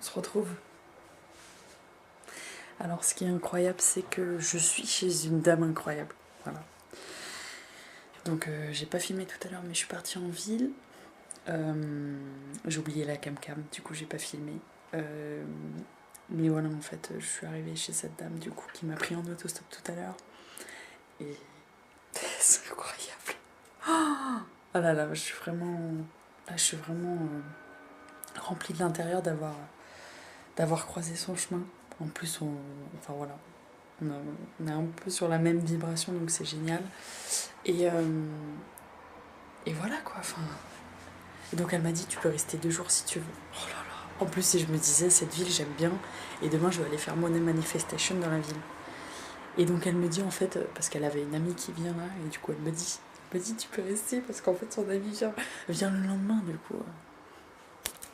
se retrouve. Alors ce qui est incroyable, c'est que je suis chez une dame incroyable. Voilà. Donc j'ai pas filmé tout à l'heure, mais je suis partie en ville. J'ai oublié la cam-cam, du coup j'ai pas filmé. Mais voilà, en fait, je suis arrivée chez cette dame, du coup, qui m'a pris en autostop tout à l'heure. Et c'est incroyable. Oh là là, je suis vraiment remplie de l'intérieur d'avoir croisé son chemin. En plus, enfin voilà, on est un peu sur la même vibration, donc c'est génial. Et voilà quoi, enfin. Et donc elle m'a dit, tu peux rester 2 jours si tu veux. Oh là là. En plus, si je me disais, cette ville j'aime bien, et demain je vais aller faire Money Manifestation dans la ville. Et donc elle me dit en fait, parce qu'elle avait une amie qui vient là, et du coup elle me dit tu peux rester, parce qu'en fait son amie vient le lendemain, du coup.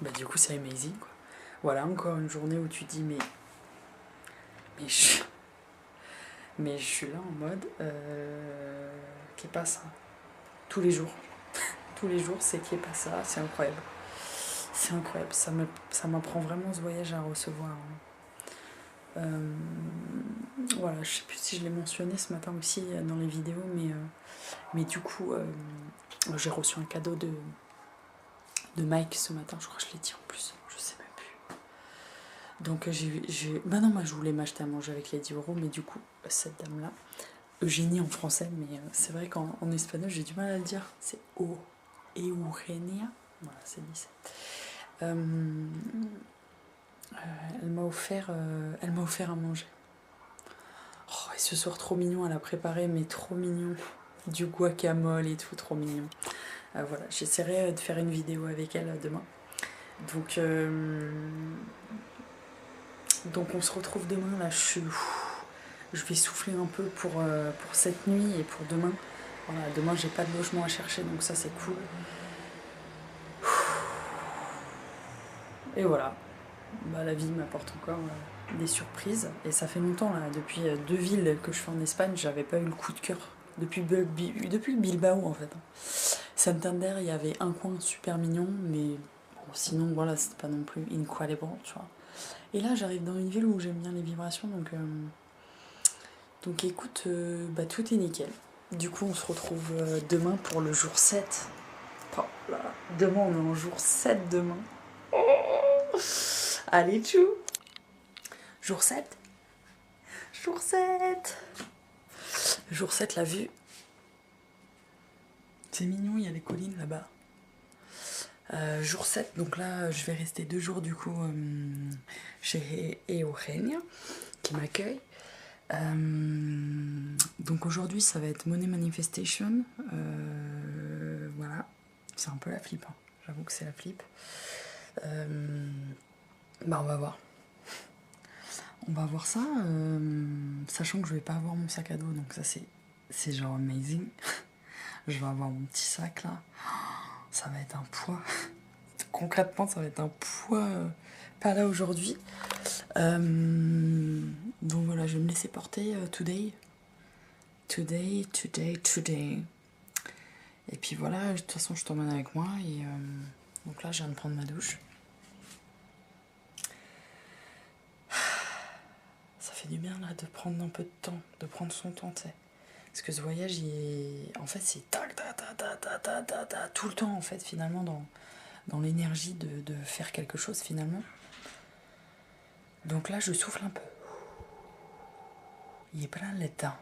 Bah du coup c'est amazing quoi. Voilà, encore une journée où tu dis mais je suis là en mode qui est pas ça. Tous les jours. Tous les jours c'est qui est pas ça, c'est incroyable. C'est incroyable, ça m'apprend vraiment ce voyage à recevoir. Voilà, je sais plus si je l'ai mentionné ce matin aussi dans les vidéos, mais du coup j'ai reçu un cadeau de Mike ce matin, je crois que je l'ai dit en plus, je sais même plus. Donc bah non, moi je voulais m'acheter à manger avec les 10 €, mais du coup cette dame là, Eugénie en français, mais c'est vrai qu'en espagnol j'ai du mal à le dire, c'est Eugenia, voilà c'est dit. Elle m'a offert à manger. Oh, et ce soir trop mignon, elle a préparé, mais trop mignon, du guacamole et tout, trop mignon. Voilà, j'essaierai de faire une vidéo avec elle demain. Donc on se retrouve demain, là je vais souffler un peu pour cette nuit et pour demain. Voilà, demain j'ai pas de logement à chercher, donc ça c'est cool. Et voilà, bah, la vie m'apporte encore des surprises. Et ça fait longtemps, là, depuis 2 villes que je fais en Espagne, j'avais pas eu le coup de cœur. Depuis Bilbao en fait. Santander, il y avait un coin super mignon, mais bon, sinon voilà, c'était pas non plus incredible, tu vois. Et là j'arrive dans une ville où j'aime bien les vibrations, donc écoute, bah, tout est nickel. Du coup on se retrouve demain pour le jour 7. Oh là, demain on est en jour 7 demain. Oh, allez tchou. Jour 7. Jour 7. Jour 7, la vue. C'est mignon, il y a les collines là-bas. Jour 7, donc là je vais rester 2 jours du coup chez Eugenia qui m'accueille. Donc aujourd'hui ça va être Money Manifestation. Voilà, c'est un peu la flip, hein. J'avoue que c'est la flip. Bah on va voir. On va voir ça, sachant que je vais pas avoir mon sac à dos, donc ça c'est genre amazing. Je vais avoir mon petit sac là. Ça va être un poids. Concrètement, ça va être un poids pas là aujourd'hui. Donc voilà, je vais me laisser porter today. Et puis voilà, de toute façon, je t'emmène avec moi. Et donc là, je viens de prendre ma douche. Ça fait du bien là de prendre un peu de temps, de prendre son temps, tu sais. Parce que ce voyage, en fait, c'est tout le temps, en fait, finalement, dans l'énergie de faire quelque chose, finalement. Donc là, je souffle un peu. Il est plein le temps.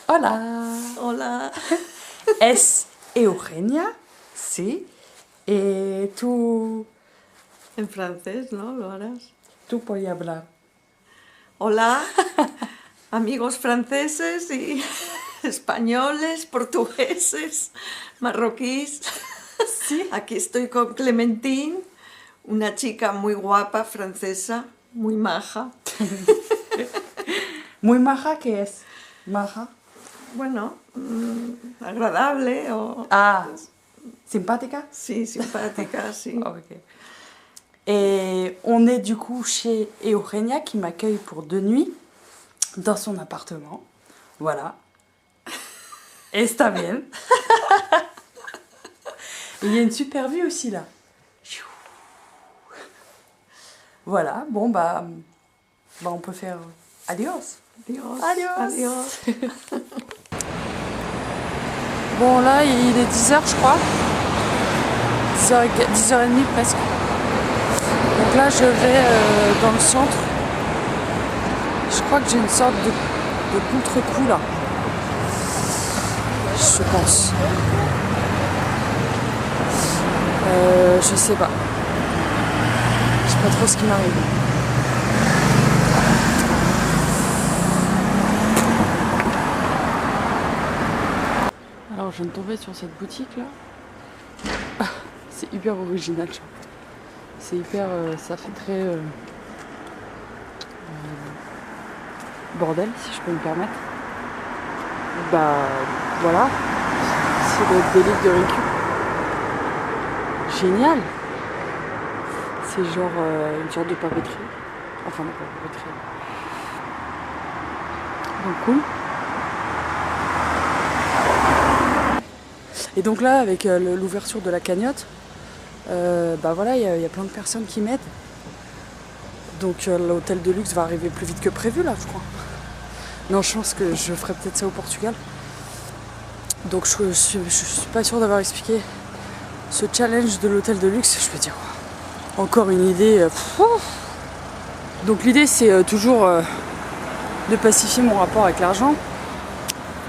Hola. Hola. Es Eugenia, sí. Tú En francés, ¿no? Lo harás. puedes hablar. Hola, amigos franceses y españoles, portugueses, marroquíes. Sí. Aquí estoy con Clementine, una chica muy guapa, francesa, muy maja. Muy maja, ¿qué es? Maja. Bueno, agradable o... Ah, simpática. Sí, simpática, sí. Ok. Et on est du coup chez Eugenia qui m'accueille pour 2 nuits dans son appartement. Voilà. Está bien. Et il y a une super vue aussi là. Voilà, bon bah on peut faire adios. Adios. Adios. Adios. Bon là il est 10h je crois. 10h30 presque. Donc là je vais dans le centre. Je crois que j'ai une sorte de contre-coup là. Je pense. Je sais pas. Je sais pas trop ce qui m'arrive. Alors je viens de tomber sur cette boutique là. Ah, c'est hyper original. C'est hyper... ça fait très... bordel si je peux me permettre. Bah voilà. C'est le délire de récup. Génial. C'est genre une sorte de papeterie. Enfin non, pas papeterie. Donc cool. Et donc là avec l'ouverture de la cagnotte, bah voilà, il y a plein de personnes qui m'aident. Donc l'hôtel de luxe va arriver plus vite que prévu là je crois. Non, je pense que je ferai peut-être ça au Portugal. Donc je suis pas sûre d'avoir expliqué ce challenge de l'hôtel de luxe. Je peux dire encore une idée. Donc l'idée c'est toujours de pacifier mon rapport avec l'argent.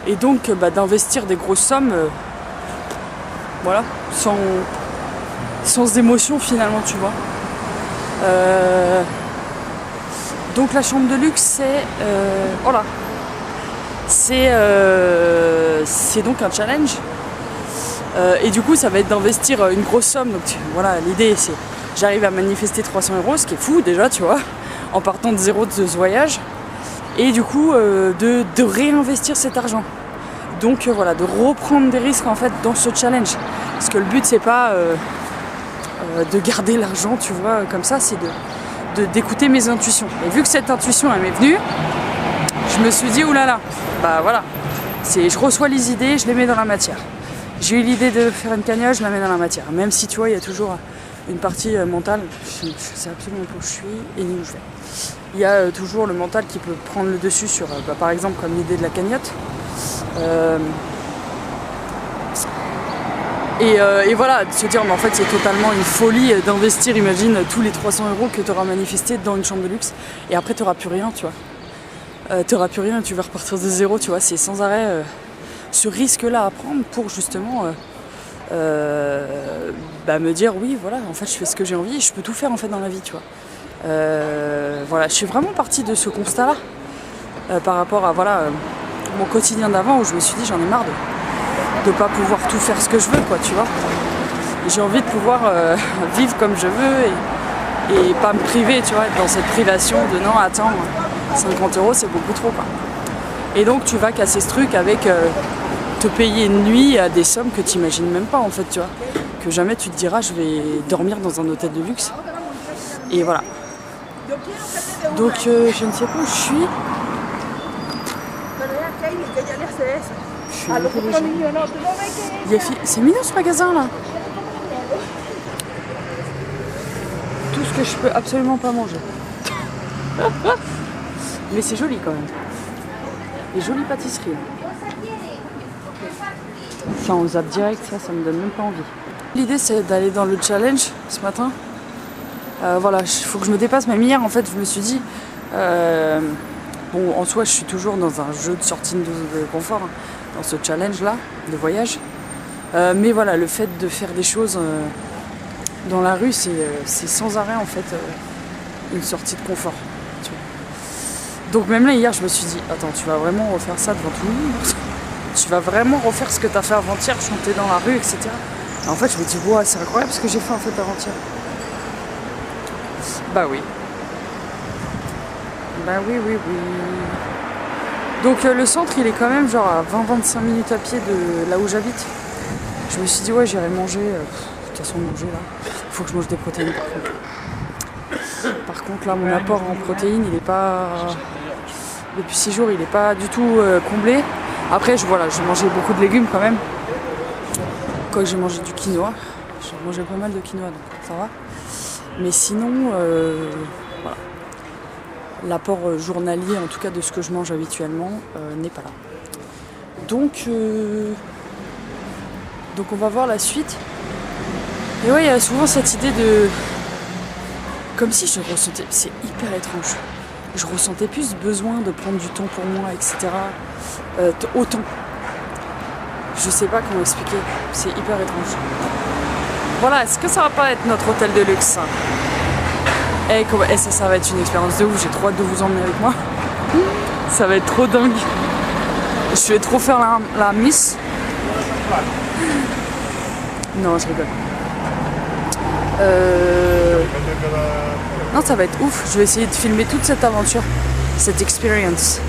Et donc d'investir des grosses sommes. Voilà, sans émotion finalement tu vois. Donc la chambre de luxe c'est oh là, c'est donc un challenge et du coup ça va être d'investir une grosse somme. Donc voilà, l'idée c'est j'arrive à manifester 300 €, ce qui est fou déjà tu vois, en partant de zéro de ce voyage, et du coup de réinvestir cet argent. Donc voilà, de reprendre des risques en fait dans ce challenge, parce que le but c'est pas de garder l'argent tu vois comme ça, c'est d'écouter mes intuitions. Et vu que cette intuition elle m'est venue, je me suis dit oulala, bah voilà, je reçois les idées, je les mets dans la matière. J'ai eu l'idée de faire une cagnotte, je la mets dans la matière. Même si tu vois, il y a toujours une partie mentale, je sais absolument pas où je suis et ni où je vais. Il y a toujours le mental qui peut prendre le dessus sur, par exemple, comme l'idée de la cagnotte. Et voilà, de se dire, mais en fait, c'est totalement une folie d'investir, imagine, tous les 300 € que tu auras manifesté dans une chambre de luxe, et après, tu n'auras plus rien, tu vois. Tu n'auras plus rien, tu vas repartir de zéro, tu vois. C'est sans arrêt ce risque-là à prendre pour justement me dire, oui, voilà, en fait, je fais ce que j'ai envie, et je peux tout faire, en fait, dans la vie, tu vois. Voilà, je suis vraiment partie de ce constat-là par rapport à, mon quotidien d'avant, où je me suis dit, j'en ai marre de pas pouvoir tout faire ce que je veux, quoi, tu vois. J'ai envie de pouvoir vivre comme je veux et pas me priver, tu vois, être dans cette privation de non, attends, 50 € c'est beaucoup trop, quoi. Et donc tu vas casser ce truc avec te payer une nuit à des sommes que tu imagines même pas, en fait, tu vois. Que jamais tu te diras, je vais dormir dans un hôtel de luxe. Et voilà. Donc je ne sais pas où je suis. C'est mignon ce magasin là. Tout ce que je peux absolument pas manger. Mais c'est joli quand même. Et jolie pâtisserie. Ça on zappe direct, ça me donne même pas envie. L'idée c'est d'aller dans le challenge ce matin. Voilà, il faut que je me dépasse. Même hier en fait je me suis dit bon, en soi je suis toujours dans un jeu de sortie de confort, hein, dans ce challenge là de voyage, mais voilà, le fait de faire des choses dans la rue c'est sans arrêt en fait une sortie de confort, tu vois. Donc même là hier je me suis dit, attends, tu vas vraiment refaire ça devant tout le monde? Tu vas vraiment refaire ce que tu as fait avant-hier, chanter dans la rue, etc. Et en fait je me dis, wow, c'est incroyable ce que j'ai fait en fait avant-hier. Bah oui. Bah oui. Donc le centre il est quand même genre à 20-25 minutes à pied de là où j'habite. Je me suis dit ouais, j'irai manger, de toute façon manger là, il faut que je mange des protéines par contre. Par contre là mon apport en protéines il est pas, depuis 6 jours il est pas du tout comblé. Après j'ai mangé beaucoup de légumes quand même. Quoi que j'ai mangé du quinoa, J'ai mangé pas mal de quinoa, donc ça va. Mais sinon, voilà. L'apport journalier, en tout cas de ce que je mange habituellement, n'est pas là. Donc on va voir la suite. Et ouais, il y a souvent cette idée de... Comme si je ressentais... C'est hyper étrange. Je ressentais plus besoin de prendre du temps pour moi, etc. Autant. Je sais pas comment expliquer. C'est hyper étrange. Voilà, est-ce que ça va pas être notre hôtel de luxe, ça va être une expérience de ouf. J'ai trop hâte de vous emmener avec moi. Ça va être trop dingue. Je vais trop faire la miss. Non, je rigole. Non, ça va être ouf. Je vais essayer de filmer toute cette aventure, cette experience.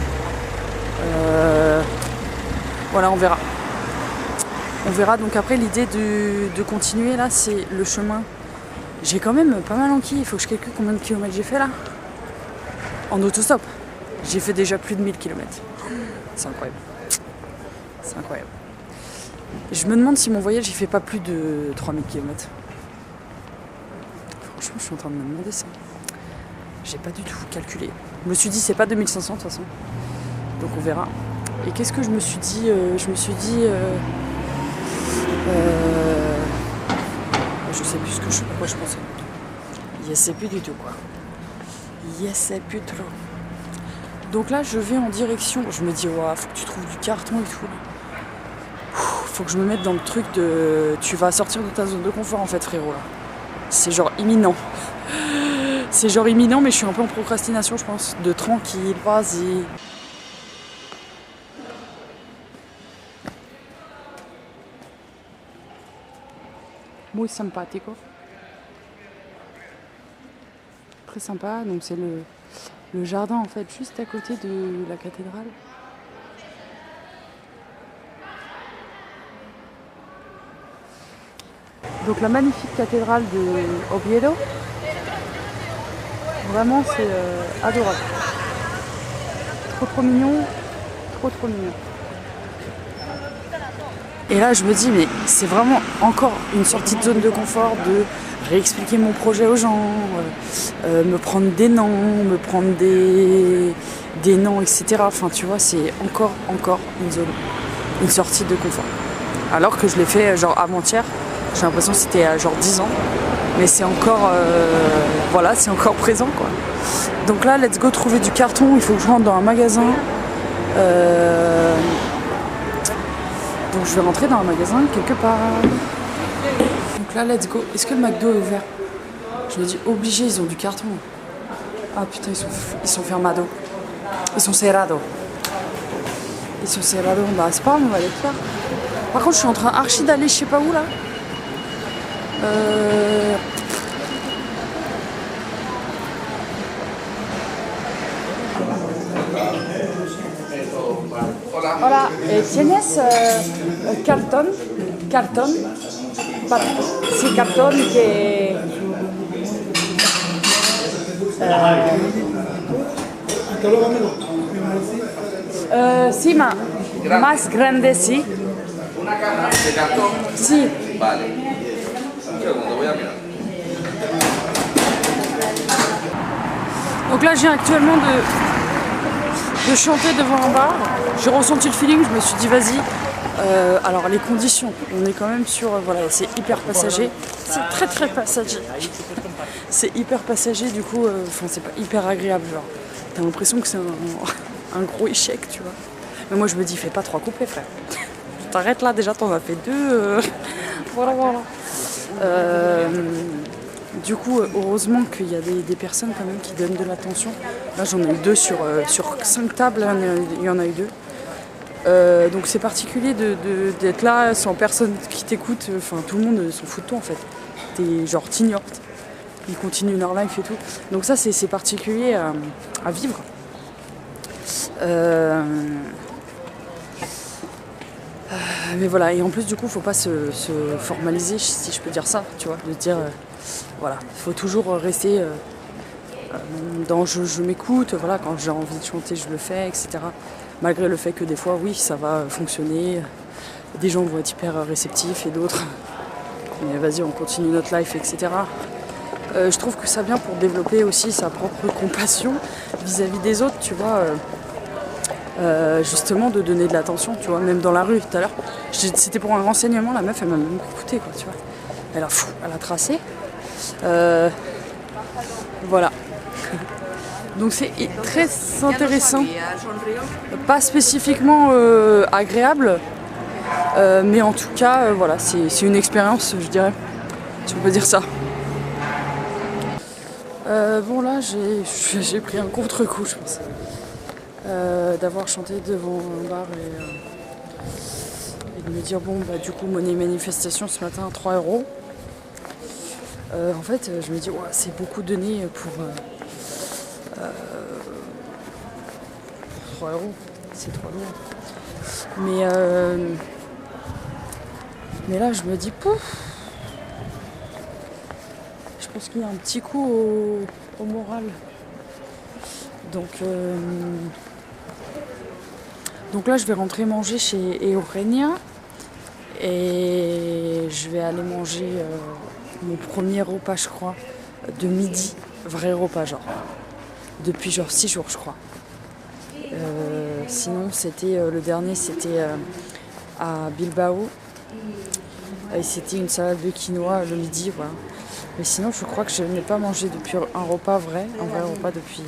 Voilà, on verra. On verra. Donc après, l'idée de continuer là, c'est le chemin. J'ai quand même pas mal enquille. Il faut que je calcule combien de kilomètres j'ai fait là. En autostop. J'ai fait déjà plus de 1000 kilomètres. C'est incroyable. C'est incroyable. Je me demande si mon voyage il fait pas plus de 3000 km. Franchement, je suis en train de me demander ça. J'ai pas du tout calculé. Je me suis dit, c'est pas 2500 de toute façon. Donc on verra. Et qu'est-ce que je me suis dit je me suis dit... je sais plus à quoi je pensais. Je sais plus du tout quoi. Je sais plus trop. Donc là, je vais en direction. Je me dis, ouais, faut que tu trouves du carton et tout. Faut que je me mette dans le truc de... Tu vas sortir de ta zone de confort en fait, frérot. Là. C'est genre imminent. C'est genre imminent, mais je suis un peu en procrastination, je pense. De tranquille, vas-y. Muy simpatico. Très sympa. Donc c'est le jardin en fait, juste à côté de la cathédrale. Donc la magnifique cathédrale de Oviedo. Vraiment c'est adorable. Trop mignon. Trop mignon. Et là je me dis mais c'est vraiment encore une sortie de zone de confort de réexpliquer mon projet aux gens, me prendre des noms, me prendre des noms, etc. Enfin tu vois c'est encore une sortie de confort. Alors que je l'ai fait genre avant-hier. J'ai l'impression que c'était à genre 10 ans. Mais c'est encore... voilà, c'est encore présent, quoi. Donc là, let's go trouver du carton. Il faut que je rentre dans un magasin. Donc je vais rentrer dans un magasin quelque part. Donc là, let's go. Est-ce que le McDo est ouvert? Je me dis, obligé, ils ont du carton. Ah putain, ils sont fermado. Ils sont cerrado. Bah c'est pas grave, on va aller faire. Par contre, je suis en train archi d'aller je sais pas où, là. Hola, ¿tienes cartón? ¿Cartón? Sí, cartón que... sí, más grande, sí. Una caja de cartón. Sí. Vale. Un segundo, voy a mirar. Donc là, je viens actuellement de chanter devant un bar. J'ai ressenti le feeling, je me suis dit vas-y. Alors les conditions, on est quand même sur, voilà, c'est hyper passager. C'est très passager. C'est hyper passager, du coup, c'est pas hyper agréable. Genre, t'as l'impression que c'est un gros échec, tu vois. Mais moi je me dis, fais pas 3 couplets, frère. T'arrêtes là, déjà t'en as fait 2. Voilà. Du coup, heureusement qu'il y a des personnes quand même qui donnent de l'attention. Là, j'en ai eu 2 sur 5 tables, il y en a eu 2. Donc c'est particulier d'être là sans personne qui t'écoute. Enfin, tout le monde s'en fout de toi en fait. T'ignores. Ils continuent leur life et tout. Donc ça, c'est particulier à vivre. Mais voilà, et en plus du coup faut pas se formaliser, si je peux dire ça, tu vois, de dire voilà, il faut toujours rester dans je m'écoute, voilà, quand j'ai envie de chanter je le fais, etc. Malgré le fait que des fois oui ça va fonctionner, des gens vont être hyper réceptifs et d'autres Mais vas-y, on continue notre life, etc. Je trouve que ça vient pour développer aussi sa propre compassion vis-à-vis des autres, tu vois. Justement de donner de l'attention, tu vois, même dans la rue tout à l'heure. C'était pour un renseignement, la meuf elle m'a même écouté, quoi, tu vois. Elle a tracé. Voilà. Donc c'est très intéressant. Pas spécifiquement agréable, mais en tout cas, voilà, c'est une expérience, je dirais. Si on peut dire ça. Bon là, j'ai pris un contre-coup, je pense. D'avoir chanté devant un bar et de me dire bon bah du coup monnaie manifestation ce matin 3 €. En fait je me dis ouais, c'est beaucoup donné pour 3 €, c'est trop lourd. Mais là je me dis pouf, je pense qu'il y a un petit coup au moral. Donc là, je vais rentrer manger chez Eugenia et je vais aller manger mon premier repas, je crois, de midi. Vrai repas, genre. Depuis genre 6 jours, je crois. Sinon, le dernier, c'était à Bilbao. Et c'était une salade de quinoa le midi, voilà. Mais sinon, je crois que je n'ai pas mangé depuis un vrai repas depuis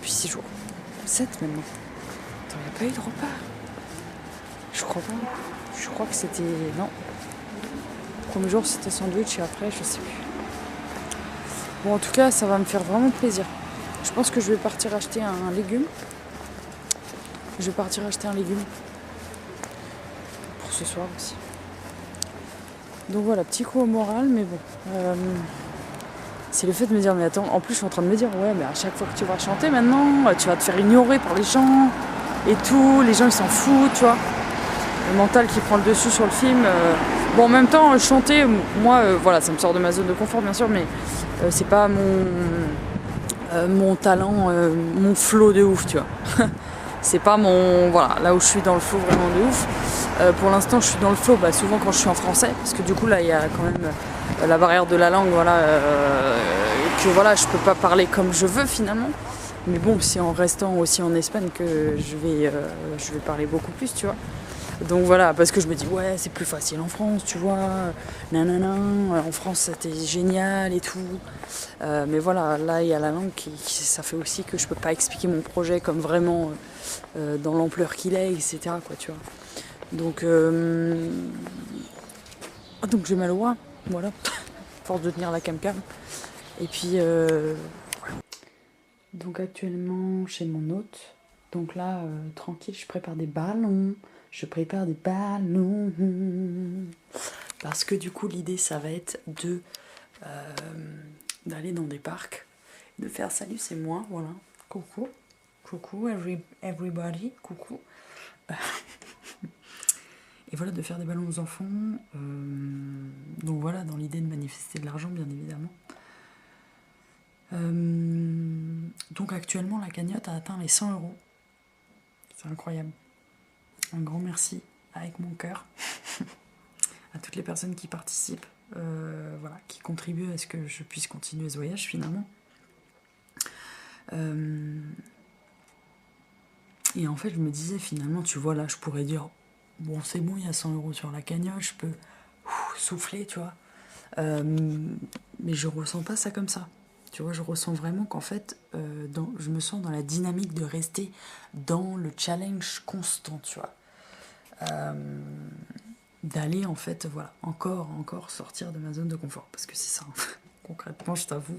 6 jours. 7 maintenant. Attends, il n'y a pas eu de repas. Je crois pas. Je crois que c'était... Non. Le premier jour, c'était sandwich et après, je sais plus. Bon, en tout cas, ça va me faire vraiment plaisir. Je pense que je vais partir acheter un légume. Pour ce soir aussi. Donc voilà, petit coup au moral, mais bon. C'est le fait de me dire, mais attends, en plus je suis en train de me dire, ouais, mais à chaque fois que tu vas chanter maintenant, tu vas te faire ignorer par les gens et tout, les gens ils s'en foutent, tu vois. Le mental qui prend le dessus sur le film. Bon, en même temps, chanter, moi, voilà, ça me sort de ma zone de confort, bien sûr, mais c'est pas mon talent, mon flow de ouf, tu vois. C'est pas voilà, là où je suis dans le flow vraiment de ouf. Pour l'instant, je suis dans le flow, souvent quand je suis en français, parce que du coup, là, il y a quand même la barrière de la langue, voilà, que voilà, je peux pas parler comme je veux finalement. Mais bon, c'est en restant aussi en Espagne que je vais parler beaucoup plus, tu vois. Donc voilà, parce que je me dis, ouais, c'est plus facile en France, tu vois, nanana, en France c'était génial et tout. Mais voilà, là il y a la langue ça fait aussi que je peux pas expliquer mon projet comme vraiment dans l'ampleur qu'il est, etc., quoi, tu vois. Donc j'ai mal au bras, voilà, force de tenir la cam-cam. Et puis, voilà. Donc actuellement chez mon hôte, donc là, tranquille, je prépare des ballons. Parce que du coup, l'idée, ça va être d'aller dans des parcs, de faire salut, c'est moi, voilà. Coucou, everybody, coucou. Et voilà, de faire des ballons aux enfants. Donc voilà, dans l'idée de manifester de l'argent, bien évidemment. Donc actuellement, la cagnotte a atteint les 100 €. C'est incroyable. Un grand merci avec mon cœur à toutes les personnes qui participent, voilà, qui contribuent à ce que je puisse continuer ce voyage finalement. Et en fait, je me disais finalement, tu vois, là, je pourrais dire, bon, c'est bon, il y a 100 € sur la cagnotte, je peux souffler, tu vois. Mais je ressens pas ça comme ça. Tu vois, je ressens vraiment qu'en fait, je me sens dans la dynamique de rester dans le challenge constant, tu vois. D'aller en fait, voilà, encore sortir de ma zone de confort. Parce que c'est ça, concrètement, je t'avoue.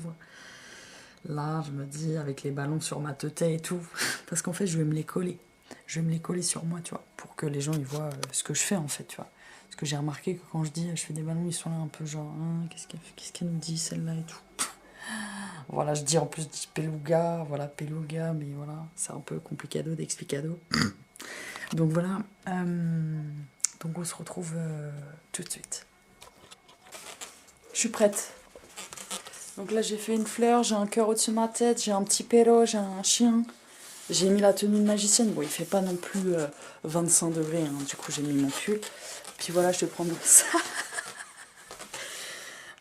Là, je me dis, avec les ballons sur ma tête et tout, parce qu'en fait, je vais me les coller. Je vais me les coller sur moi, tu vois, pour que les gens, ils voient ce que je fais, en fait, tu vois. Parce que j'ai remarqué que quand je dis, je fais des ballons, ils sont là un peu genre, hein, qu'est-ce qu'elle nous dit, celle-là, et tout. Voilà, je dis en plus, je dis Peluga, voilà, Peluga, mais voilà, c'est un peu complicado d'explicado. Donc voilà, donc on se retrouve tout de suite. Je suis prête. Donc là j'ai fait une fleur, j'ai un cœur au-dessus de ma tête, j'ai un petit perro, j'ai un chien. J'ai mis la tenue de magicienne. Bon, il fait pas non plus 25 degrés, hein. Du coup, j'ai mis mon pull. Puis voilà, je vais prendre ça.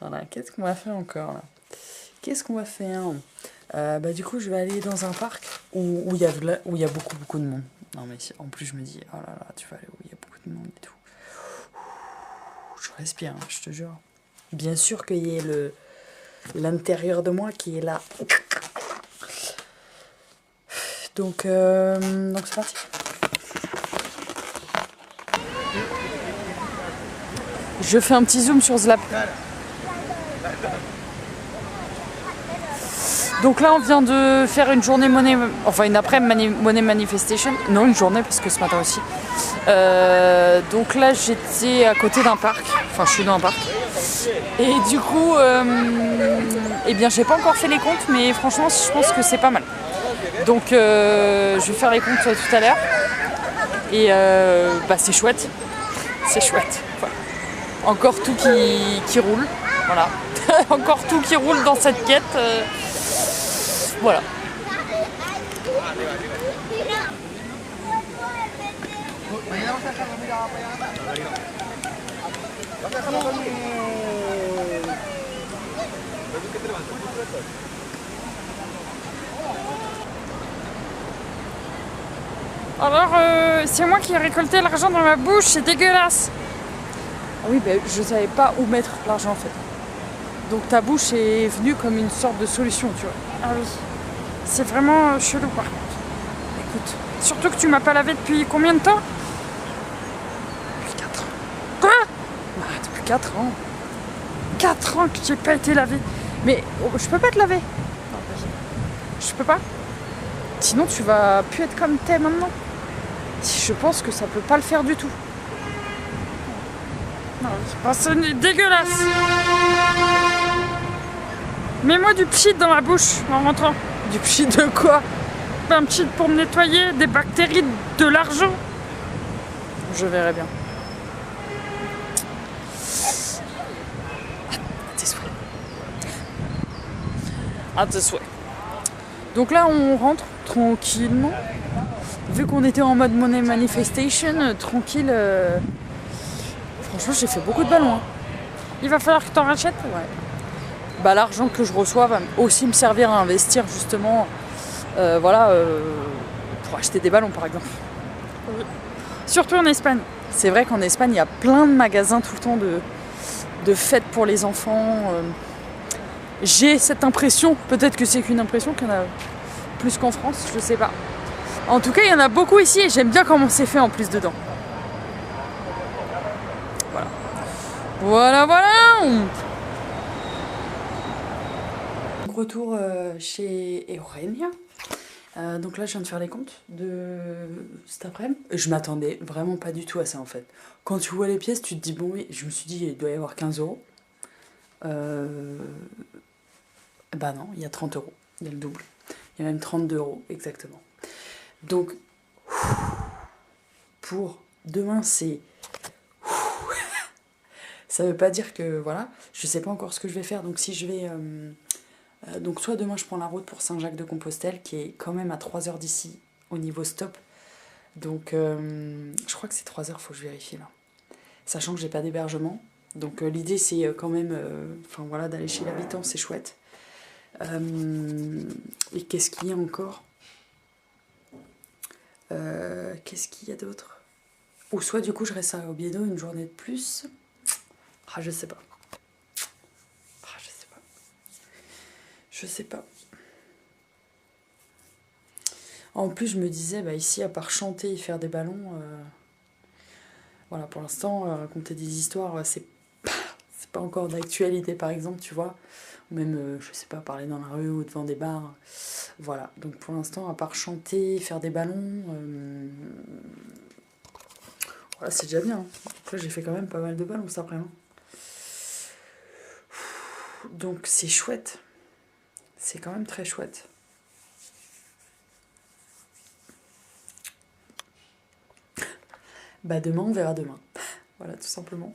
Voilà, qu'est-ce qu'on va faire encore là? Qu'est-ce qu'on va faire? Bah, du coup, je vais aller dans un parc où il y a beaucoup de monde. Non, mais en plus, je me dis, oh là là, tu vas aller où il y a beaucoup de monde et tout. Je respire, hein, je te jure. Bien sûr qu'il y ait l'intérieur de moi qui est là. Donc c'est parti. Je fais un petit zoom sur Zlap. Donc là, on vient de faire une journée monnaie, enfin une après-midi monnaie manifestation. Non, une journée parce que ce matin aussi. Donc là, j'étais à côté d'un parc. Enfin, je suis dans un parc. Et du coup, eh bien, j'ai pas encore fait les comptes, mais franchement, je pense que c'est pas mal. Donc, je vais faire les comptes tout à l'heure. Et bah, c'est chouette. C'est chouette. Voilà. Encore tout qui roule. Voilà. Encore tout qui roule dans cette quête. Voilà. Alors, c'est moi qui ai récolté l'argent dans ma bouche, c'est dégueulasse. Ah oui, ben, je savais pas où mettre l'argent en fait. Donc ta bouche est venue comme une sorte de solution, tu vois. Ah oui. C'est vraiment chelou par contre. Écoute, surtout que tu m'as pas lavé depuis combien de temps? Depuis 4 ans. Quoi? Bah, depuis 4 ans. 4 ans que j'ai pas été lavé. Mais oh, je peux pas te laver. Non, vas-y. Je peux pas. Sinon tu vas plus être comme t'es maintenant. Je pense que ça peut pas le faire du tout. Non, c'est dégueulasse. Mets-moi du pchit dans la bouche en rentrant. Du pchit de quoi? Un pchit pour me nettoyer des bactéries de l'argent. Je verrai bien. À tes souhaits. À tes souhaits. Donc là, on rentre tranquillement. Vu qu'on était en mode money manifestation, tranquille. Franchement, j'ai fait beaucoup de ballons. Hein. Il va falloir que t'en rachètes? Ouais. Bah, l'argent que je reçois va aussi me servir à investir justement, voilà, pour acheter des ballons par exemple. Oui. Surtout en Espagne. C'est vrai qu'en Espagne, il y a plein de magasins tout le temps de fêtes pour les enfants. J'ai cette impression, peut-être que c'est qu'une impression, qu'il y en a plus qu'en France, je sais pas. En tout cas, il y en a beaucoup ici et j'aime bien comment c'est fait en plus dedans. Voilà. Voilà. Retour chez Eugenia. Donc là, je viens de faire les comptes de cet après-midi. Je m'attendais vraiment pas du tout à ça en fait. Quand tu vois les pièces, tu te dis bon, oui, je me suis dit il doit y avoir 15 euros. Bah non, il y a 30 euros. Il y a le double. Il y a même 32 euros exactement. Donc, pour demain, c'est... Ça veut pas dire que, voilà, je sais pas encore ce que je vais faire. Donc si je vais... donc soit demain, je prends la route pour Saint-Jacques-de-Compostelle, qui est quand même à 3 heures d'ici, au niveau stop. Donc, je crois que c'est 3 heures, faut que je vérifie, là. Sachant que j'ai pas d'hébergement. Donc l'idée, c'est quand même... Enfin, voilà, d'aller chez l'habitant, c'est chouette. Et qu'est-ce qu'il y a encore? Qu'est-ce qu'il y a d'autre? Ou soit du coup je reste à Oviedo une journée de plus. Ah, je sais pas. Ah, je sais pas. Je sais pas. En plus, je me disais, bah, ici, à part chanter et faire des ballons, voilà, pour l'instant, raconter des histoires, c'est pas encore d'actualité, par exemple, tu vois. Ou même, je sais pas, parler dans la rue ou devant des bars. Voilà, donc pour l'instant, à part chanter, faire des ballons, voilà, c'est déjà bien. Hein. Donc là, j'ai fait quand même pas mal de ballons, ça, vraiment. Donc c'est chouette. C'est quand même très chouette. Bah demain, on verra demain. Voilà, tout simplement.